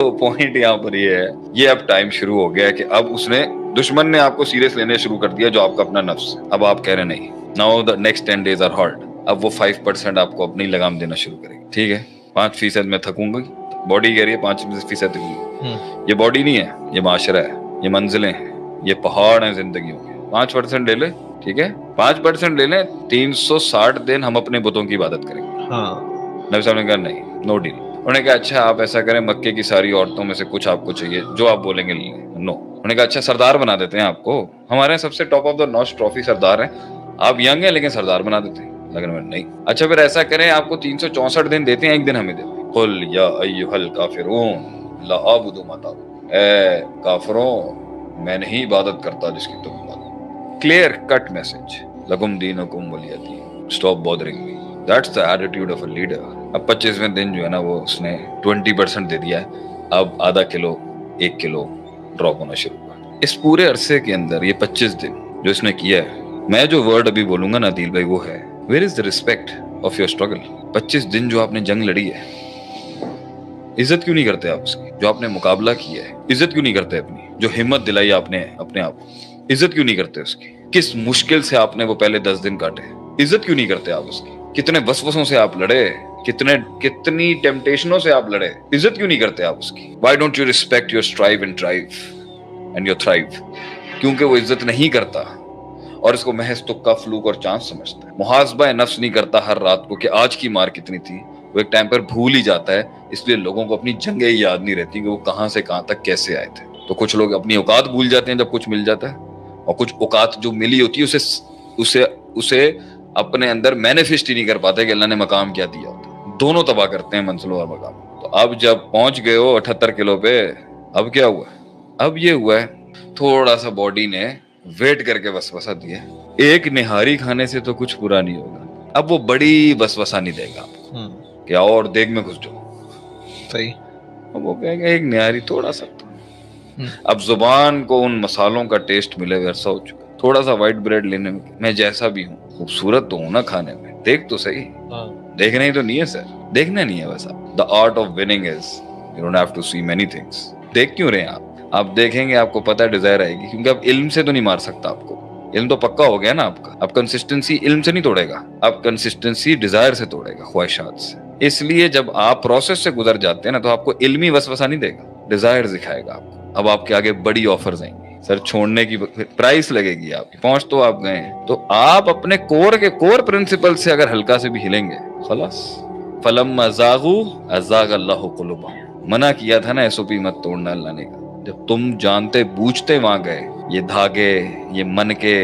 تو پوائنٹ یہاں پر یہ ہے، یہ اب ٹائم شروع ہو گیا ہے کہ اب اس نے دشمن نے آپ کو سیریس لینے شروع کر دیا، جو آپ کا اپنا نفس ہے۔ اب آپ کہہ رہے نہیں، now the next 10 days are hard۔ اب وہ 5% آپ کو اپنی لگام دینا شروع کرے گی، ٹھیک ہے 5% میں تھکوں گی، باڈی کہہ رہی ہے 5% تھکوں گی۔ یہ باڈی نہیں ہے، یہ معاشرہ ہے، یہ منزلیں ہیں، یہ پہاڑ ہیں زندگیوں کے۔ 5% لے لے، ٹھیک ہے 5% لے لیں، 360 دن ہم اپنے بتوں کی عبادت کریں گے۔ نبی صاحب نے کہا نہیں، نو ڈیل۔ انہوں نے کہا اچھا آپ ایسا کریں، مکے کی ساری عورتوں میں سے کچھ آپ کو چاہیے، جو آپ بولیں گے لیں۔ نو۔ انہوں نے کہا اچھا سردار بنا دیتے ہیں آپ کو، ہمارے سب سے ٹاپ آف دا نوچ ٹرافی سردار ہیں، آپ ینگ ہیں لیکن سردار بنا دیتے ہیں۔ لیکن نہیں، اچھا پھر ایسا کریں آپ کو 364 دن دیتے ہیں، ایک دن ہمیں دیتے ہیں۔ قل یا ایھا الکافرون لا اعبد ما تعبدون، اے کافروں میں نہیں عبادت کرتا جس کی تم عبادت۔ کلیئر کٹ میسج، لکم دینکم ولی دین، stop bothering me. That's the attitude of a leader. اب 25ویں دن جو ہے نا وہ اس نے 20% دے دیا ہے، اب آدھا کلو 1 کلو ڈراپ ہونا شروع ہوا۔ اس پورے عرصے کے اندر یہ 25 دن جو اس نے کیا ہے، میں جو ورڈ ابھی بولوں گا نا عدیل بھائی، وہ ہے where is the respect of your struggle. 25 دن جو آپ نے جنگ لڑی ہے، عزت کیوں نہیں کرتے آپ اس کی؟ جو آپ نے مقابلہ کیا ہے، عزت کیوں نہیں کرتے اپنی؟ جو ہمت دلائی آپ نے اپنے آپ کو، عزت کیوں نہیں کرتے اس کی؟ کس مشکل سے آپ نے وہ پہلے 10 دن کاٹے، عزت کیوں نہیں کرتے آپ اس کی؟ کتنے وسوسوں سے آپ لڑے، کتنی ٹیمپٹیشنوں سے آپ لڑے، عزت کیوں نہیں کرتے آپ اس کی؟ Why don't you respect your strive and drive and your thrive؟ کیونکہ وہ عزت نہیں کرتا اور اس کو محض تکا فلوک اور چانس سمجھتا ہے۔ محاسبہ نفس نہیں کرتا ہر رات کو کہ آج کی مار کتنی تھی، وہ ایک ٹائم پر بھول ہی جاتا ہے۔ اس لیے لوگوں کو اپنی جنگیں یاد نہیں رہتی کہ وہ کہاں سے کہاں تک کیسے آئے تھے۔ تو کچھ لوگ اپنی اوقات بھول جاتے ہیں جب کچھ مل جاتا ہے، اور کچھ اوقات جو ملی ہوتی ہے اسے اپنے اندر مینیفیسٹ ہی نہیں کر پاتے کہ اللہ نے مقام کیا دیا ہوتا ہے۔ دونوں تباہ کرتے ہیں منزلوں اور مقام۔ تو اب جب پہنچ گئے ہو 78 کلو پہ، اب کیا ہوا ہے؟ اب یہ ہوا ہے تھوڑا سا باڈی نے ویٹ کر کے وسوسہ دیا، ایک نہاری کھانے سے تو کچھ برا نہیں ہوگا۔ اب وہ بڑی وسوسہ نہیں دے گا آپ کو کہ اور دیگ میں گھس جاؤ، صحیح، اب وہ کہے گا ایک نہاری تھوڑا سا۔ اب زبان کو ان مسالوں کا ٹیسٹ ملے ہوئے عرصہ ہو چکا، تھوڑا سا وائٹ بریڈ لینے میں جیسا بھی ہوں، خوبصورت تو ہوں نا کھانے میں، دیکھ تو صحیح، دیکھنا ہی تو نہیں ہے سر، دیکھنا نہیں ہے ویسا۔ The art of winning is you don't have to see many things۔ دیکھ کیوں رہے ہیں آپ دیکھیں گے آپ کو پتہ ہے ڈیزائر آئے گی، کیونکہ اب علم سے تو نہیں مار سکتا آپ کو، علم تو پکا ہو گیا نا آپ کا۔ اب کنسسٹنسی علم سے نہیں توڑے گا، اب کنسسٹنسی ڈیزائر سے توڑے گا، خواہشات سے۔ اس لیے جب آپ پروسیس سے گزر جاتے ہیں نا تو آپ کو علمی وسوسہ نہیں دے گا، ڈیزائر دکھائے گا آپ کو۔ اب آپ کے آگے بڑی آفرز آئیں گی، سر چھوڑنے کی پرائس لگے گی آپ کی، پہنچ تو آپ گئے ہیں، تو آپ اپنے کور پرنسپل سے اگر ہلکا سے بھی ہلیں گے خلاص۔ فلما زاغوا ازاغ اللہ قلوبہم، منع کیا تھا نا SOP مت توڑنا اللہ نے، جب تم جانتے بوجھتے وہاں گئے، یہ دھاگے، یہ منکے،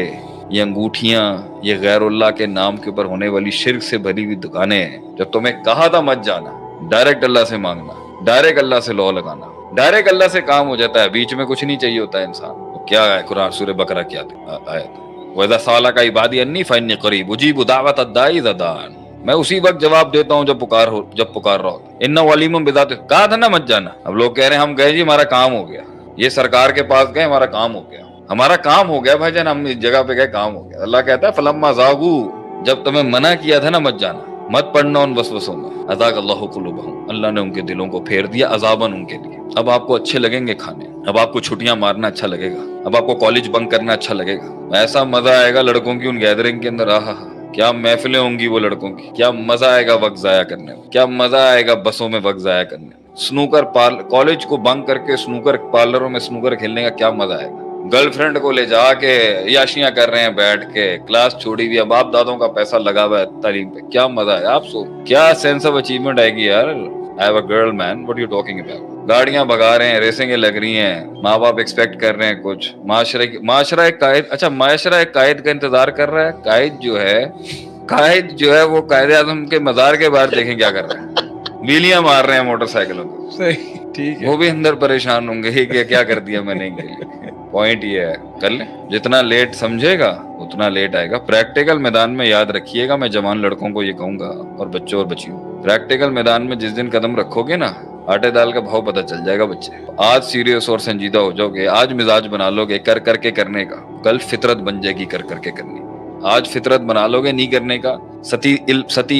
یہ انگوٹھیاں، یہ غیر اللہ کے نام کے اوپر ہونے والی شرک سے بھری ہوئی دکانیں ہیں، جب تمہیں کہا تھا مت جانا، ڈائریکٹ اللہ سے مانگنا، ڈائریکٹ اللہ سے لو لگانا، ڈائریکٹ اللہ سے کام ہو جاتا ہے، بیچ میں کچھ نہیں چاہیے ہوتا ہے انسان کو۔ کیا ہے قرآن سورہ بقرہ کیا آیت؟ وَإِذَا سَأَلَكَ عِبَادِي عَنِّي فَإِنِّي قَرِيبٌ أُجِيبُ دَعْوَةَ الدَّاعِ إِذَا دَعَانِ، میں اسی وقت جواب دیتا ہوں جب پکار رہا ہوتا۔ اِنَّهُ عَلِيمٌ بِذَاتِ، کہا تھا نا مت جانا، اب لوگ کہہ رہے ہیں ہم گئے جی ہمارا کام ہو گیا، یہ سرکار کے پاس گئے ہمارا کام ہو گیا، ہمارا کام ہو گیا بھائی جان، ہم اس جگہ پہ گئے کام ہو گیا۔ اللہ کہتا ہے فلما زاغوا، جب تمہیں منع کیا تھا نا مت جانا، مت پڑنا ان وسوسوں میں، ازاغ اللہ قلوبہم، اللہ نے ان کے دلوں کو پھیر دیا عذاباً ان کے لیے۔ اب آپ کو اچھے لگیں گے کھانے، اب آپ کو چھٹیاں مارنا اچھا لگے گا، اب آپ کو کالج بنک کرنا اچھا لگے گا، ایسا مزہ آئے گا لڑکوں کی ان گیدرنگ کے اندر، آہا کیا محفلیں ہوں گی وہ لڑکوں کی، کیا مزہ آئے گا وقت ضائع کرنے میں، کیا مزہ آئے گا بسوں میں وقت ضائع کرنے میں، سنوکر کالج کو بنک کر کے سنوکر پارلروں میں سنوکر کھیلنے کا کیا مزہ آئے گا، گرل فرینڈ کو لے جا کے عیاشیاں کر رہے ہیں بیٹھ کے، کلاس چھوڑی ہوئی ہے، باپ دادوں کا پیسہ لگا ہوا ہے تعلیم پہ، کیا مزہ ہے آپ سو، کیا سینس آف اچیومنٹ آئے گی یار۔ I have a girl man, what are you talking about؟ گاڑیاں بھگا رہے ہیں، ریسنگیں لگ رہی ہیں، ماں باپ ایکسپیکٹ کر رہے ہیں کچھ، معاشرہ ایک قائد، اچھا معاشرہ ایک قائد کا انتظار کر رہا ہے، قائد جو ہے وہ قائد اعظم کے مزار کے باہر دیکھیں کیا کر رہے ہیں، ویلیاں مار رہے ہیں موٹر سائیکلوں کو، صحیح ٹھیک ہے، وہ بھی اندر پریشان ہوں گے کہ کیا کر دیا میں نے ان کے لیے۔ پوائنٹ یہ ہے کر لیں، جتنا لیٹ سمجھے گا اتنا لیٹ آئے گا۔ پریکٹیکل میدان میں یاد رکھیے گا، میں جوان لڑکوں کو یہ کہوں گا اور بچوں اور بچیوں، پریکٹیکل میدان میں جس دن قدم رکھو گے نا، آٹے دال کا بھاؤ پتہ چل جائے گا بچے۔ آج سیریس اور سنجیدہ ہو جاؤ گے، آج مزاج بنا لو گے کر کر کے کرنے کا، کل فطرت بن جائے گی کر کر کے کرنے کا۔ آج فطرت بنا لو گے نہیں کرنے کا، ستی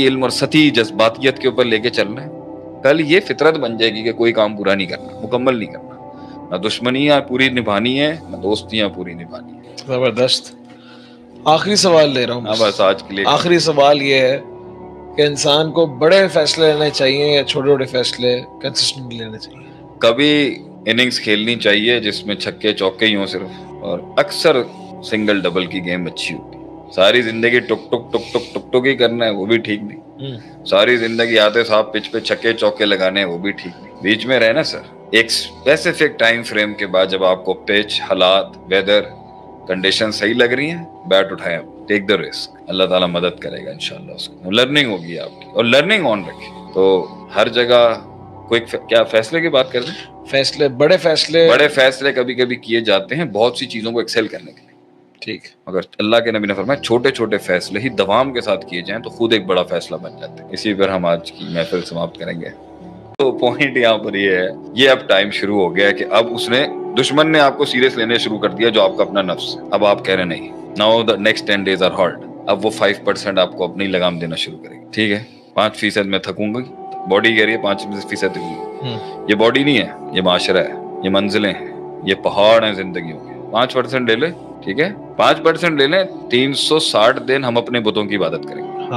علم اور ستی جذباتیت کے اوپر لے کے چل رہے ہیں، کل یہ فطرت بن جائے گی کہ کوئی کام پورا نہیں کرنا، مکمل نہیں کرنا، نہ دشمنیاں پوری نبھانی ہے نہ دوستیاں پوری نبھانی ہے. زبردست. آخری سوال لے رہا ہوں. ہاں بس آج کے لیے آخری سوال یہ ہے کہ انسان کو بڑے فیصلے لینے چاہیے یا چھوٹے چھوٹے فیصلے کنسسٹنٹلی لینے چاہیے؟ کبھی اننگز کھیلنی چاہیے جس میں چھکے چوکے ہی ہوں صرف، اور اکثر سنگل ڈبل کی گیم اچھی ہوتی ہے. ساری زندگی ٹک ٹک ٹک ٹک ٹک ٹک ہی کرنا ہے، وہ بھی ٹھیک نہیں. ساری زندگی آتے صاحب پچ پہ چھکے چوکے لگانے ہیں، وہ بھی ٹھیک نہیں. بیچ میں رہنا سر، ایک اسپیسیفک ٹائم فریم کے بعد جب آپ کو پچ، حالات، ویدر کنڈیشن صحیح لگ رہی ہیں، بیٹ اٹھائیں، ٹیک دا رسک. اللہ تعالیٰ مدد کرے گا انشاءاللہ. اس کو لرننگ ہوگی آپ کی، اور لرننگ آن رکھیں. تو ہر جگہ کوئی کیا فیصلے کی بات کر رہے ہیں؟ فیصلے، بڑے فیصلے کبھی کبھی کیے جاتے ہیں بہت سی چیزوں کو ایکسل کرنے کے لیے. ٹھیک. اگر اللہ کے نبی نے فرمایا چھوٹے چھوٹے فیصلے ہی دوام کے ساتھ کیے جائیں تو خود ایک بڑا فیصلہ بن جاتے ہیں. اسی پر ہم آج کی محفل سماپت کریں گے. تو پوائنٹ یہاں پر یہ ہے، یہ اب ٹائم شروع ہو گیا ہے کہ اب اس نے، دشمن نے آپ کو سیریس لینے شروع کر دیا جو آپ کا اپنا نفس ہے. اب آپ کہہ رہے نہیں، now the next 10 days are hard. اب وہ 5% آپ کو اپنی لگام دینا شروع کرے گی. ٹھیک ہے، 5% میں تھکوں گی، باڈی کہہ رہی ہے 5% تھکوں گی. یہ باڈی نہیں ہے، یہ معاشرہ ہے، یہ منزلیں ہیں، یہ پہاڑ ہیں زندگیوں کے. 5% لے لے، ٹھیک ہے 5% لے لیں. 360 دن ہم اپنے بتوں کی عبادت کریں گے.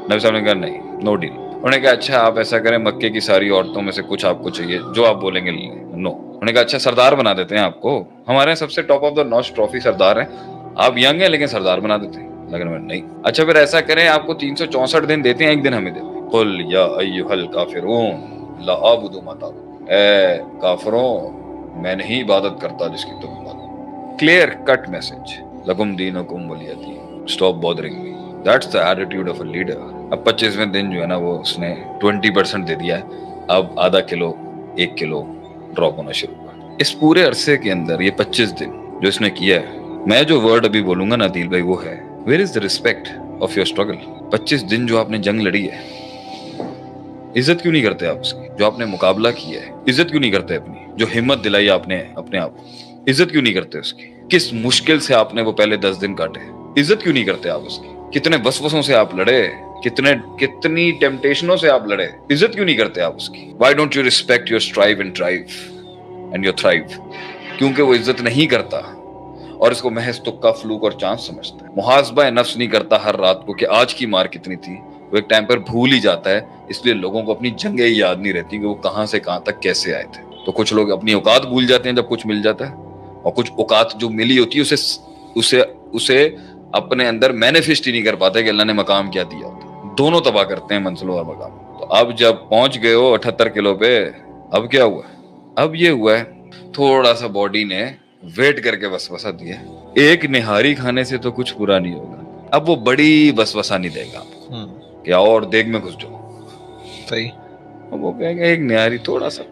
نبی صاحب نے کہا نہیں، نو ڈیل. انہوں نے کہا اچھا آپ ایسا کریں، مکے کی ساری عورتوں میں سے کچھ آپ کو چاہیے، جو آپ بولیں گے لیں. نو. انہوں نے کہا اچھا سردار بنا دیتے ہیں آپ کو، ہمارے یہاں سب سے ٹاپ آف دا نوچ ٹرافی سردار ہیں، آپ ینگ ہیں لیکن سردار بنا دیتے ہیں. لیکن نہیں. اچھا پھر ایسا کریں، آپ کو 364 دن دیتے ہیں، ایک دن ہمیں دیتے ہیں. قل یا ایھا الکافرون لا اعبد ما تعبدون. اے کافروں، میں نہیں عبادت کرتا جس کی تم عبادت. کلیئر کٹ میسج، لکم دینکم ولی دین، stop bothering me. That's the attitude of a leader. اب 25ویں دن جو ہے نا وہ اس نے 20% دے دیا ہے. اب آدھا کلو 1 کلو ڈراپ ہونا شروع ہوا. اس پورے عرصے کے اندر یہ 25 دن جو اس نے کیا ہے، میں جو ورڈ ابھی بولوں گا نا عدیل بھائی، وہ ہے where is the respect of your struggle. 25 دن جو آپ نے جنگ لڑی ہے، عزت کیوں نہیں کرتے آپ اس کی؟ جو آپ نے مقابلہ کیا ہے، عزت کیوں نہیں کرتے اپنی؟ جو ہمت دلائی آپ نے اپنے آپ کو، عزت کیوں نہیں کرتے اس کی؟ کس مشکل سے آپ نے وہ پہلے 10 دن کاٹے، عزت کیوں نہیں کرتے آپ اس کی؟ کتنے وسوسوں سے آپ لڑے، کتنی ٹیمپٹیشنوں سے آپ لڑے، عزت کیوں نہیں کرتے آپ اس کی؟ Why don't you respect your strive and thrive and your thrive? کیونکہ وہ عزت نہیں کرتا اور اس کو محض تکا، فلوک اور چانس سمجھتا ہے. محاسبہ نفس نہیں کرتا ہر رات کو کہ آج کی مار کتنی تھی. وہ ایک ٹائم پر بھول ہی جاتا ہے. اس لیے لوگوں کو اپنی جنگیں یاد نہیں رہتی کہ وہ کہاں سے کہاں تک کیسے آئے تھے. تو کچھ لوگ اپنی اوقات بھول جاتے ہیں جب کچھ مل جاتا ہے، اور کچھ اوقات جو ملی ہوتی ہے اسے اپنے اندر مینیفیسٹ ہی نہیں کر پاتے کہ اللہ نے مقام کیا دیا ہوتا ہے. دونوں تباہ کرتے ہیں منزلوں اور مقام. تو اب جب پہنچ گئے ہو 78 کلو پہ، اب کیا ہوا؟ اب یہ ہوا ہے تھوڑا سا باڈی نے ویٹ کر کے وسوسہ دیا. ایک نہاری کھانے سے تو کچھ برا نہیں ہوگا. اب وہ بڑی وسوسہ نہیں دے گا آپ کو کہ اور دیگ میں گھس جاؤ. صحیح. وہ کہیں گے ایک نہاری تھوڑا سا.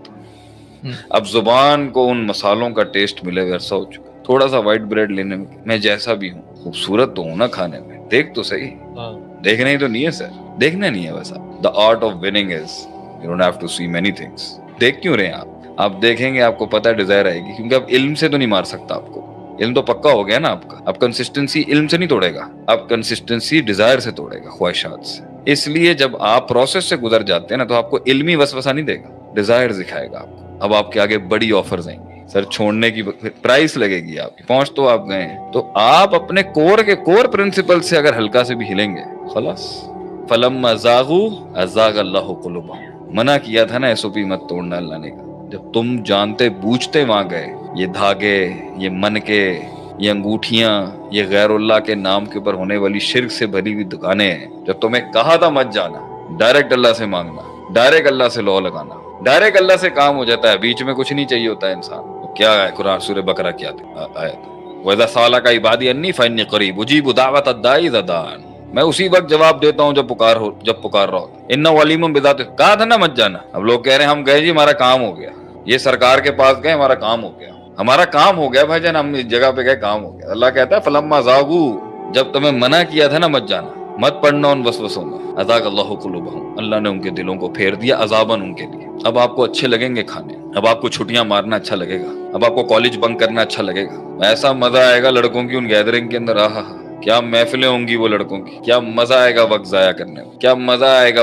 اب زبان کو ان مسالوں کا ٹیسٹ ملے گا، عرصہ ہو چکا. تھوڑا سا وائٹ بریڈ لینے میں جیسا بھی ہوں، خوبصورت تو ہوں نا کھانے میں، دیکھ تو صحیح. دیکھنا ہی تو نہیں ہے سر، دیکھنا نہیں ہے ویسا. The art of winning is you don't have to see many things. دیکھ کیوں رہے ہیں آپ دیکھیں گے، آپ کو پتہ ہے ڈیزائر آئے گی. کیونکہ اب علم سے تو نہیں مار سکتا آپ کو، علم تو پکا ہو گیا نا آپ کا. اب کنسسٹنسی علم سے نہیں توڑے گا، اب کنسسٹنسی ڈیزائر سے توڑے گا، خواہشات سے. اس لیے جب آپ پروسیس سے گزر جاتے ہیں نا تو آپ کو علمی وسوسہ نہیں دے گا، ڈیزائر دکھائے گا آپ کو. اب آپ کے آگے بڑی آفرز آئیں گی سر، چھوڑنے کی پرائس لگے گی آپ کی. پہنچ تو آپ گئے ہیں، تو آپ اپنے کور پرنسپل سے اگر ہلکا سے بھی ہلیں گے، خلاص. فلما زاغوا ازاغ اللہ قلوبہم. منع کیا تھا نا ایس او پی مت توڑنا اللہ نے. جب تم جانتے بوجھتے وہاں گئے، یہ دھاگے، یہ من کے، یہ انگوٹھیاں، یہ غیر اللہ کے نام کے اوپر ہونے والی شرک سے بھری ہوئی دکانیں ہیں. جب تمہیں کہا تھا مت جانا، ڈائریکٹ اللہ سے مانگنا، ڈائریکٹ اللہ سے لو لگانا، ڈائریکٹ اللہ سے کام ہو جاتا ہے. بیچ میں کچھ نہیں چاہیے ہوتا ہے انسان. کیا ہے قرآن سورہ بقرہ کیا آیت؟ وَإِذَا سَأَلَكَ عِبَادِي عَنِّي فَإِنِّي قَرِيبٌ أُجِيبُ دَعْوَةَ الدَّاعِ إِذَا دَعَانِ. میں اسی وقت جواب دیتا ہوں جب پکار رہا ہو. إِنَّهُ عَلِيمٌ بِذَاتِ. کہا تھا نا مت جانا. اب لوگ کہہ رہے ہیں ہم گئے جی ہمارا کام ہو گیا، یہ سرکار کے پاس گئے ہمارا کام ہو گیا. ہمارا کام ہو گیا بھائی جان، ہم اس جگہ پہ گئے کام ہو گیا. اللہ کہتا ہے فلما زاغوا، جب تمہیں منع کیا تھا نا مت جانا، مت پڑنا ان وسوسوں میں، ازاغ اللہ قلوبہم، اللہ نے ان کے دلوں کو پھیر دیا عذاباً ان کے لیے. اب آپ کو اچھے لگیں گے کھانے، اب آپ کو چھٹیاں مارنا اچھا لگے گا، اب آپ کو کالج بنک کرنا اچھا لگے گا. ایسا مزہ آئے گا لڑکوں کی ان گیدرنگ کے اندر. کیا محفلیں ہوں گی وہ لڑکوں کی، کیا مزہ آئے گا وقت ضائع کرنے میں، کیا مزہ آئے گا